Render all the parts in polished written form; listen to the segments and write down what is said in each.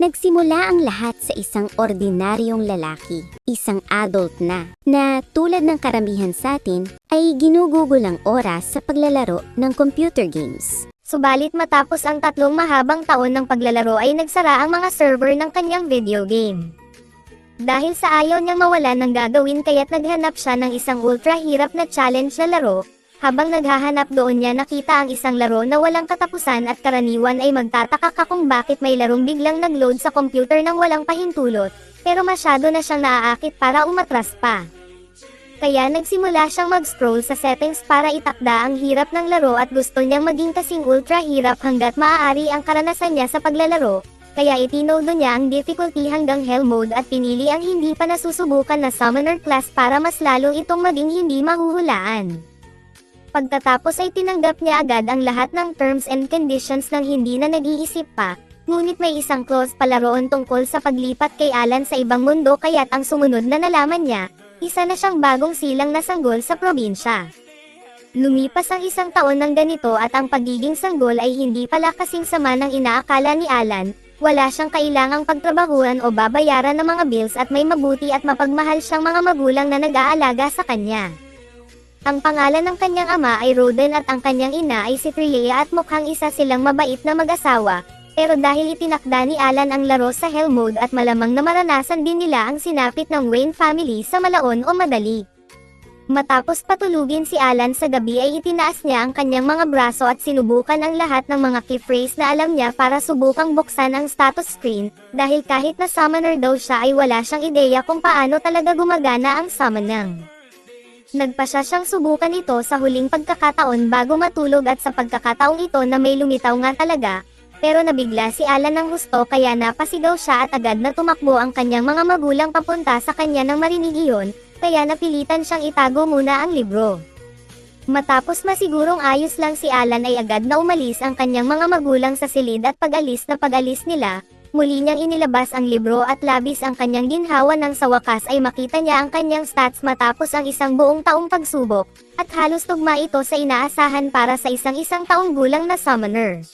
Nagsimula ang lahat sa isang ordinaryong lalaki, isang adult na tulad ng karamihan sa atin ay ginugugol ang oras sa paglalaro ng computer games. Subalit matapos ang 3 mahabang taon ng paglalaro ay nagsara ang mga server ng kanyang video game. Dahil sa ayaw niyang mawalan ng gagawin kaya't naghanap siya ng isang ultra hirap na challenge na laro. Habang naghahanap doon niya nakita ang isang laro na walang katapusan at karaniwan ay magtataka ka kung bakit may larong biglang nag-load sa computer nang walang pahintulot, pero masyado na siyang naaakit para umatras pa. Kaya nagsimula siyang mag-scroll sa settings para itakda ang hirap ng laro at gusto niyang maging kasing ultra hirap hanggat maaari ang karanasan niya sa paglalaro, kaya itinodo niya ang difficulty hanggang hell mode at pinili ang hindi pa nasusubukan na summoner class para mas lalo itong maging hindi mahuhulaan. Pagkatapos ay tinanggap niya agad ang lahat ng terms and conditions nang hindi na nag-iisip pa, ngunit may isang clause palaroon tungkol sa paglipat kay Alan sa ibang mundo kaya't ang sumunod na nalaman niya, isa na siyang bagong silang na sanggol sa probinsya. Lumipas ang 1 taon ng ganito at ang pagiging sanggol ay hindi pala kasing sama ng inaakala ni Alan, wala siyang kailangang pagtrabahuan o babayaran ng mga bills at may mabuti at mapagmahal siyang mga magulang na nag-aalaga sa kanya. Ang pangalan ng kanyang ama ay Roden at ang kanyang ina ay si Triea at mukhang isa silang mabait na mag-asawa, pero dahil itinakda ni Alan ang laro sa hell mode at malamang na maranasan din nila ang sinapit ng Wayne family sa malaon o madali. Matapos patulugin si Alan sa gabi ay itinaas niya ang kanyang mga braso at sinubukan ang lahat ng mga key phrase na alam niya para subukang buksan ang status screen, dahil kahit na summoner daw siya ay wala siyang ideya kung paano talaga gumagana ang summoning. Nagpa siyang subukan ito sa huling pagkakataon bago matulog at sa pagkakataong ito na may lumitaw nga talaga, pero nabigla si Alan ng husto kaya napasigaw siya at agad na tumakbo ang kanyang mga magulang papunta sa kanya nang marinig iyon, kaya napilitan siyang itago muna ang libro. Matapos masigurong ayos lang si Alan ay agad na umalis ang kanyang mga magulang sa silid at pag-alis nila, muli niyang inilabas ang libro at labis ang kanyang ginhawa nang sa wakas ay makita niya ang kanyang stats matapos ang 1 buong taong pagsubok, at halos tugma ito sa inaasahan para sa isang taong gulang na summoner.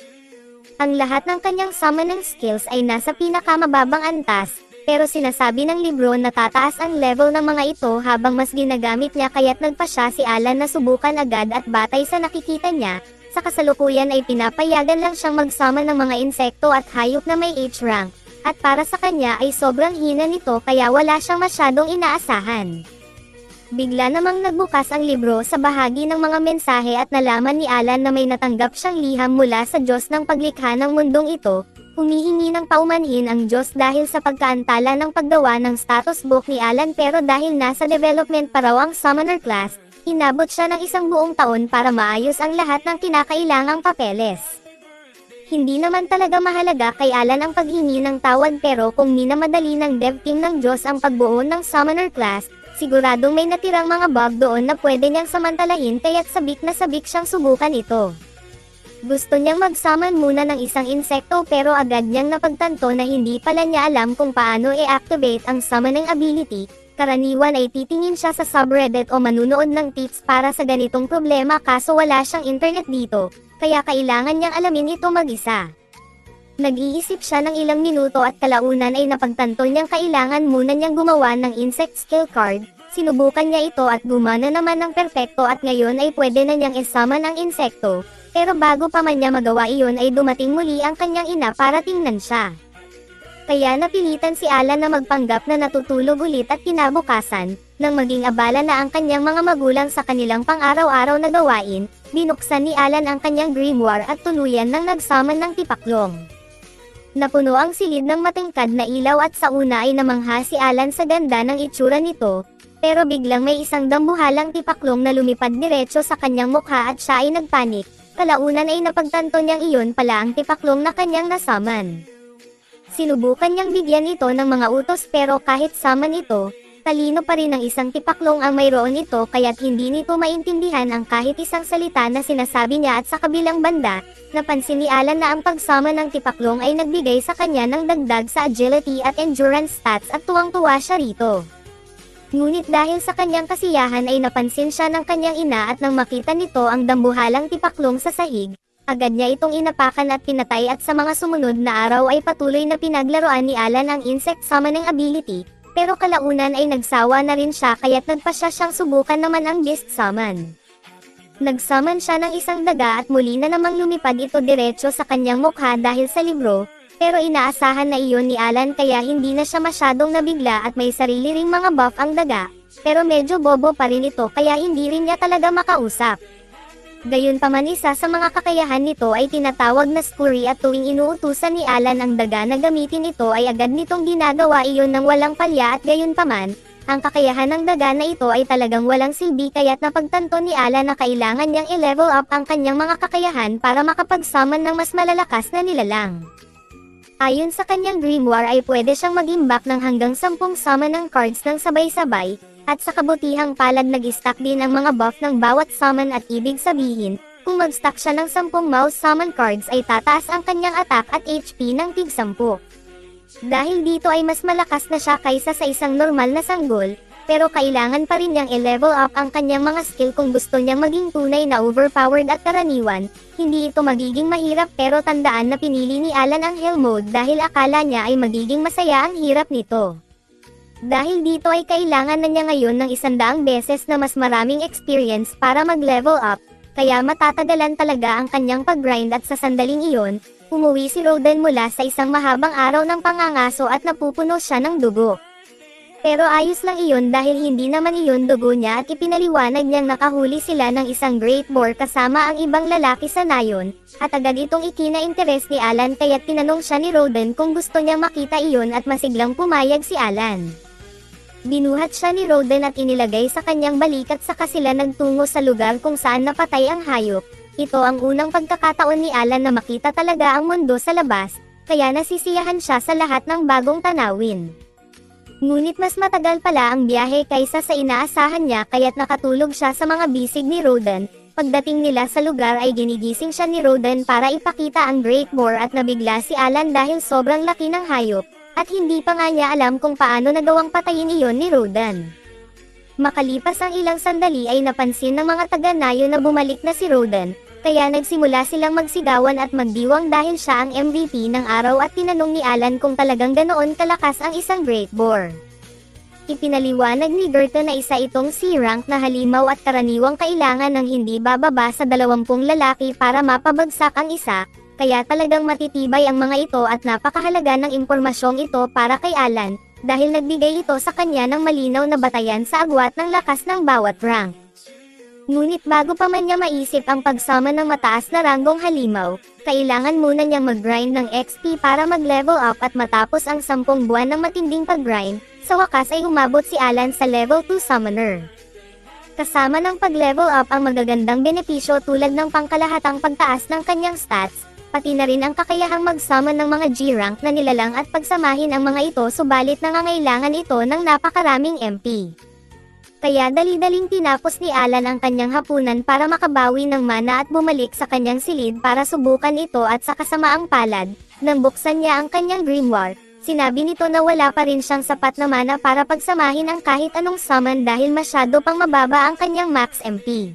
Ang lahat ng kanyang summoning skills ay nasa pinakamababang antas, pero sinasabi ng libro na tataas ang level ng mga ito habang mas ginagamit niya kaya't nagpa siya si Alan na subukan agad at batay sa nakikita niya, sa kasalukuyan ay pinapayagan lang siyang magsama ng mga insekto at hayop na may H rank, at para sa kanya ay sobrang hina nito kaya wala siyang masyadong inaasahan. Bigla namang nagbukas ang libro sa bahagi ng mga mensahe at nalaman ni Alan na may natanggap siyang liham mula sa Diyos ng paglikha ng mundong ito, humihingi ng paumanhin ang Diyos dahil sa pagkaantala ng paggawa ng status book ni Alan pero dahil nasa development pa raw ang summoner class, inabot siya ng 1 buong taon para maayos ang lahat ng kinakailangang papeles. Hindi naman talaga mahalaga kay Alan ang paghingi ng tawad pero kung minamadali ng dev team ng Diyos ang pagbuo ng summoner class, siguradong may natirang mga bug doon na pwede niyang samantalahin kaya't sabik na sabik siyang subukan ito. Gusto niyang mag-summon muna ng isang insekto pero agad niyang napagtanto na hindi pala niya alam kung paano i-activate ang summoning ability. Karaniwan ay titingin siya sa subreddit o manunood ng tips para sa ganitong problema kaso wala siyang internet dito, kaya kailangan niyang alamin ito mag-isa. Nag-iisip siya ng ilang minuto at kalaunan ay napagtanto niyang kailangan muna niyang gumawa ng insect skill card, sinubukan niya ito at gumana naman ng perpekto at ngayon ay pwede na niyang i-summon ang insekto, pero bago pa man niya magawa iyon ay dumating muli ang kanyang ina para tingnan siya. Kaya napilitan si Alan na magpanggap na natutulog ulit at kinabukasan, nang maging abala na ang kanyang mga magulang sa kanilang pang-araw-araw na gawain, binuksan ni Alan ang kanyang grimoire at tuluyan nang nagsaman ng tipaklong. Napuno ang silid ng matingkad na ilaw at sa una ay namangha si Alan sa ganda ng itsura nito, pero biglang may isang dambuhalang tipaklong na lumipad diretso sa kanyang mukha at siya ay nagpanik, kalaunan ay napagtanto niyang iyon pala ang tipaklong na kanyang nasaman. Sinubukan niyang bigyan ito ng mga utos pero kahit saman ito, talino pa rin ang isang tipaklong ang mayroon ito kaya't hindi nito maintindihan ang kahit isang salita na sinasabi niya at sa kabilang banda, napansin ni Alan na ang pagsama ng tipaklong ay nagbigay sa kanya ng dagdag sa agility at endurance stats at tuwang-tuwa siya rito. Ngunit dahil sa kanyang kasiyahan ay napansin siya ng kanyang ina at nang makita nito ang dambuhalang tipaklong sa sahig, Agad niya itong inapakan at pinatay at sa mga sumunod na araw ay patuloy na pinaglaruan ni Alan ang insect summoning ability, pero kalaunan ay nagsawa na rin siya kaya't nagpasya siyang subukan naman ang beast summon. Nagsummon siya ng isang daga at muli na namang lumipad ito diretso sa kanyang mukha dahil sa libro, pero inaasahan na iyon ni Alan kaya hindi na siya masyadong nabigla at may sarili ring mga buff ang daga, pero medyo bobo pa rin ito kaya hindi rin niya talaga makausap. Gayunpaman isa sa mga kakayahan nito ay tinatawag na scurry at tuwing inuutusan ni Alan ang daga na gamitin ito ay agad nitong ginagawa iyon ng walang palya at gayunpaman, ang kakayahan ng daga na ito ay talagang walang silbi kaya't napagtanto ni Alan na kailangan niyang i-level up ang kanyang mga kakayahan para makapag-summon ng mas malalakas na nilalang. Ayon sa kanyang grimoire ay pwede siyang mag-imbak ng hanggang 10 summon ng cards ng sabay-sabay, at sa kabutihang palad nag-stack din ang mga buff ng bawat summon at ibig sabihin, kung mag-stack siya ng 10 mouse summon cards ay tataas ang kanyang attack at HP ng tig 10. Dahil dito ay mas malakas na siya kaysa sa isang normal na sanggol, pero kailangan pa rin niyang i-level up ang kanyang mga skill kung gusto niyang maging tunay na overpowered at karaniwan. Hindi ito magiging mahirap pero tandaan na pinili ni Alan ang hell mode dahil akala niya ay magiging masaya ang hirap nito. Dahil dito ay kailangan na niya ngayon ng 100 beses na mas maraming experience para mag-level up, kaya matatagalan talaga ang kanyang pag-grind at sa sandaling iyon, umuwi si Rodan mula sa isang mahabang araw ng pangangaso at napupuno siya ng dugo. Pero ayos lang iyon dahil hindi naman iyon dugo niya at ipinaliwanag niyang nakahuli sila ng isang great boar kasama ang ibang lalaki sa nayon, at agad itong ikina-interes ni Alan kaya't tinanong siya ni Rodan kung gusto niyang makita iyon at masiglang pumayag si Alan. Binuhat siya ni Rodan at inilagay sa kanyang balikat saka sila nagtungo sa lugar kung saan napatay ang hayop. Ito ang unang pagkakataon ni Alan na makita talaga ang mundo sa labas, kaya nasisiyahan siya sa lahat ng bagong tanawin. Ngunit mas matagal pala ang biyahe kaysa sa inaasahan niya kaya't nakatulog siya sa mga bisig ni Rodan. Pagdating nila sa lugar ay ginigising siya ni Rodan para ipakita ang Great Boar at nabigla si Alan dahil sobrang laki ng hayop, at hindi pa nga niya alam kung paano nagawang patayin iyon ni Rodan. Makalipas ang ilang sandali ay napansin ng mga taga-nayo na bumalik na si Rodan, kaya nagsimula silang magsigawan at magdiwang dahil siya ang MVP ng araw at tinanong ni Alan kung talagang ganoon kalakas ang isang Great Boar. Ipinaliwanag ni Gerton na isa itong C-rank na halimaw at karaniwang kailangan ng hindi bababa sa 20 lalaki para mapabagsak ang isa, kaya talagang matitibay ang mga ito at napakahalaga ng impormasyong ito para kay Alan, dahil nagbigay ito sa kanya ng malinaw na batayan sa agwat ng lakas ng bawat rank. Ngunit bago pa man niya maisip ang pagsama ng mataas na ranggong halimaw, kailangan muna niyang mag-grind ng XP para mag-level up at matapos ang 10 buwan ng matinding pag-grind, sa wakas ay umabot si Alan sa level 2 summoner. Kasama ng pag-level up ang magagandang benepisyo tulad ng pangkalahatang pagtaas ng kanyang stats, pati na rin ang kakayahang mag-summon ng mga G-rank na nilalang at pagsamahin ang mga ito subalit nangangailangan ito ng napakaraming MP. Kaya dali-daling tinapos ni Alan ang kanyang hapunan para makabawi ng mana at bumalik sa kanyang silid para subukan ito at sa kasamaang palad, nang buksan niya ang kanyang grimoire, sinabi nito na wala pa rin siyang sapat na mana para pagsamahin ang kahit anong summon dahil masyado pang mababa ang kanyang max MP.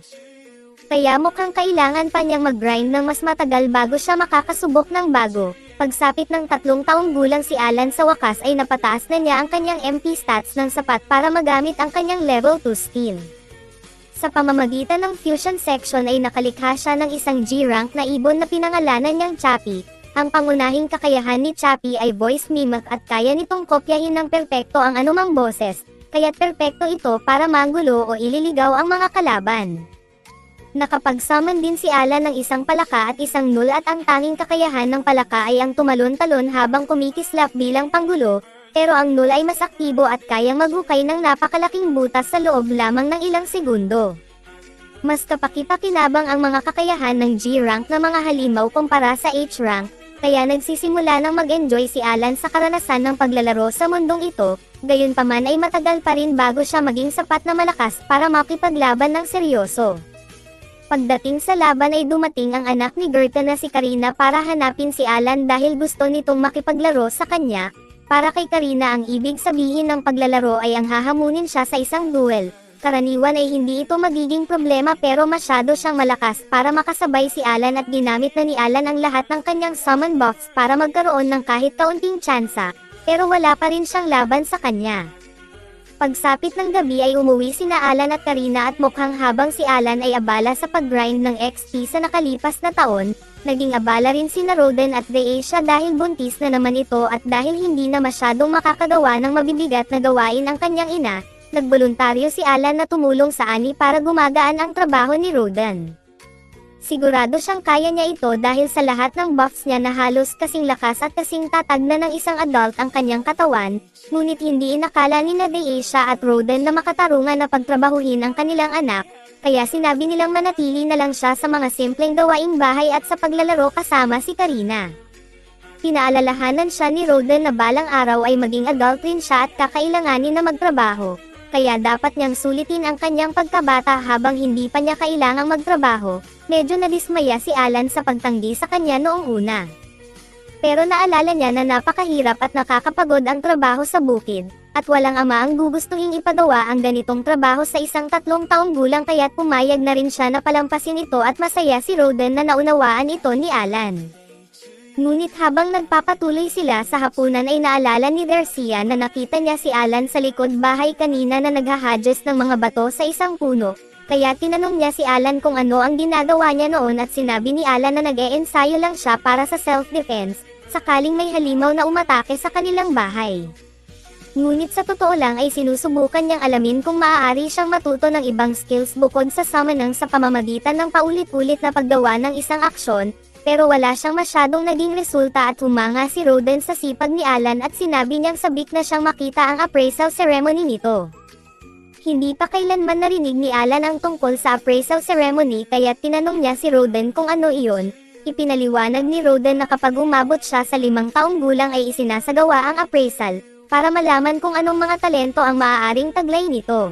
Kaya mukhang kailangan pa niyang mag-grind ng mas matagal bago siya makakasubok ng bago. Pagsapit ng 3 taong gulang si Alan sa wakas ay napataas na niya ang kanyang MP stats ng sapat para magamit ang kanyang level 2 skill. Sa pamamagitan ng fusion section ay nakalikha siya ng isang G-rank na ibon na pinangalanan niyang Chappy. Ang pangunahing kakayahan ni Chappy ay voice mimic at kaya nitong kopyahin ng perpekto ang anumang boses, kaya't perpekto ito para manggulo o ililigaw ang mga kalaban. Nakapag-summon din si Alan ng isang palaka at isang null at ang tanging kakayahan ng palaka ay ang tumalon-talon habang kumikislap bilang panggulo, pero ang null ay mas aktibo at kayang maghukay ng napakalaking butas sa loob lamang ng ilang segundo. Mas kapaki-pakinabang ang mga kakayahan ng G-rank na mga halimaw kumpara sa H-rank, kaya nagsisimula ng mag-enjoy si Alan sa karanasan ng paglalaro sa mundong ito, gayunpaman ay matagal pa rin bago siya maging sapat na malakas para makipaglaban ng seryoso. Pagdating sa laban ay dumating ang anak ni Gerton na si Karina para hanapin si Alan dahil gusto nitong makipaglaro sa kanya. Para kay Karina ang ibig sabihin ng paglalaro ay ang hahamunin siya sa isang duel, Karaniwan ay hindi ito magiging problema pero masyado siyang malakas para makasabay si Alan at ginamit na ni Alan ang lahat ng kanyang summon buffs para magkaroon ng kahit kaunting tsansa, pero wala pa rin siyang laban sa kanya. Pagsapit ng gabi ay umuwi sina Alan at Karina at mukhang habang si Alan ay abala sa pag-grind ng XP sa nakalipas na taon, naging abala rin sina Roden at Deasia dahil buntis na naman ito at dahil hindi na masyadong makakagawa ng mabibigat na gawain ang kanyang ina, nagboluntaryo si Alan na tumulong sa ani para gumagaan ang trabaho ni Roden. Sigurado siyang kaya niya ito dahil sa lahat ng buffs niya na halos kasing lakas at kasing tatag na ng isang adult ang kanyang katawan, ngunit hindi inakala ni Deasia at Roden na makatarungan na pagtrabahuhin ang kanilang anak, kaya sinabi nilang manatili na lang siya sa mga simpleng gawaing bahay at sa paglalaro kasama si Karina. Pinaalalahanan siya ni Roden na balang araw ay maging adult rin siya at kakailanganin na magtrabaho, kaya dapat niyang sulitin ang kanyang pagkabata habang hindi pa niya kailangang magtrabaho. Medyo nadismaya si Alan sa pagtanggi sa kanya noong una. Pero naalala niya na napakahirap at nakakapagod ang trabaho sa bukid, at walang ama ang gugustuhin ipagawa ang ganitong trabaho sa isang 3 taong gulang kaya't pumayag na rin siya na palampasin ito at masaya si Roden na naunawaan ito ni Alan. Ngunit habang nagpapatuloy sila sa hapunan ay naalala ni Darcia na nakita niya si Alan sa likod bahay kanina na naghahadges ng mga bato sa isang puno. Kaya tinanong niya si Alan kung ano ang ginagawa niya noon at sinabi ni Alan na nag-e-ensayo lang siya para sa self-defense, sakaling may halimaw na umatake sa kanilang bahay. Ngunit sa totoo lang ay sinusubukan niyang alamin kung maaari siyang matuto ng ibang skills bukod sa summoning sa pamamagitan ng paulit-ulit na paggawa ng isang aksyon, pero wala siyang masyadong naging resulta at humanga si Roden sa sipag ni Alan at sinabi niyang sabik na siyang makita ang appraisal ceremony nito. Hindi pa kailanman narinig ni Alan ang tungkol sa appraisal ceremony kaya tinanong niya si Roden kung ano iyon. Ipinaliwanag ni Roden na kapag umabot siya sa 5 taong gulang ay isinasagawa ang appraisal, para malaman kung anong mga talento ang maaaring taglay nito.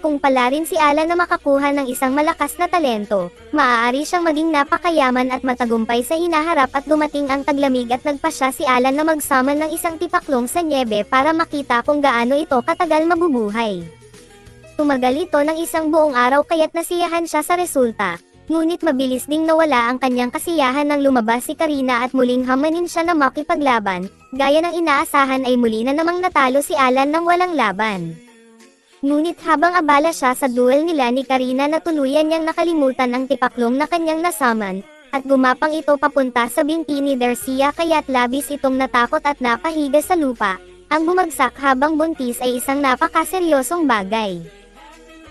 Kung pala rin si Alan na makakuha ng isang malakas na talento, maaari siyang maging napakayaman at matagumpay sa hinaharap at dumating ang taglamig at nagpasya si Alan na magsummon ng isang tipaklong sa nyebe para makita kung gaano ito katagal mabubuhay. Tumagal ito ng isang buong araw kaya't nasiyahan siya sa resulta, ngunit mabilis ding nawala ang kanyang kasiyahan nang lumabas si Karina at muling hamanin siya na makipaglaban, gaya ng inaasahan ay muli na namang natalo si Alan ng walang laban. Ngunit habang abala siya sa duel nila ni Karina na tuluyan niyang nakalimutan ang tipaklong na kanyang nasaman, at gumapang ito papunta sa binti ni Darcia kaya't labis itong natakot at napahiga sa lupa, ang bumagsak habang buntis ay isang napakaseryosong bagay.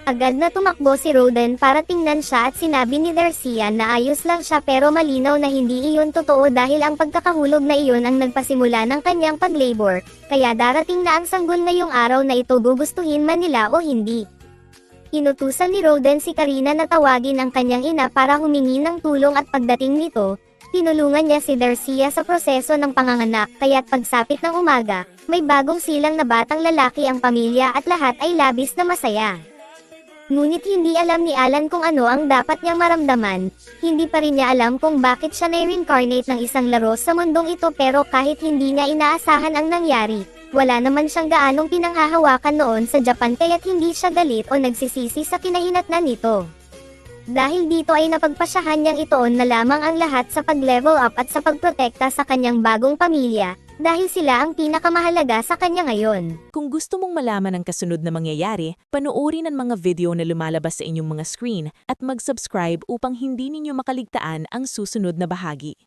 Agad na tumakbo si Roden para tingnan siya at sinabi ni Darcia na ayos lang siya pero malinaw na hindi iyon totoo dahil ang pagkakahulog na iyon ang nagpasimula ng kanyang paglabor, kaya darating na ang sanggol ngayong araw na ito gugustuhin man nila o hindi. Inutusan ni Roden si Karina na tawagin ang kanyang ina para humingi ng tulong at pagdating nito, tinulungan niya si Darcia sa proseso ng panganganak kaya't pagsapit ng umaga, may bagong silang na batang lalaki ang pamilya at lahat ay labis na masaya. Ngunit hindi alam ni Alan kung ano ang dapat niyang maramdaman, hindi pa rin niya alam kung bakit siya na-reincarnate ng isang laro sa mundong ito pero kahit hindi niya inaasahan ang nangyari, wala naman siyang gaanong pinanghahawakan noon sa Japan kaya't hindi siya galit o nagsisisi sa kinahinatnan nito. Dahil dito ay napagpasyahan niyang itoon na lamang ang lahat sa pag-level up at sa pagprotekta sa kanyang bagong pamilya, dahil sila ang pinakamahalaga sa kanya ngayon. Kung gusto mong malaman ang kasunod na mangyayari, panoorin ang mga video na lumalabas sa inyong mga screen at mag-subscribe upang hindi ninyo makaligtaan ang susunod na bahagi.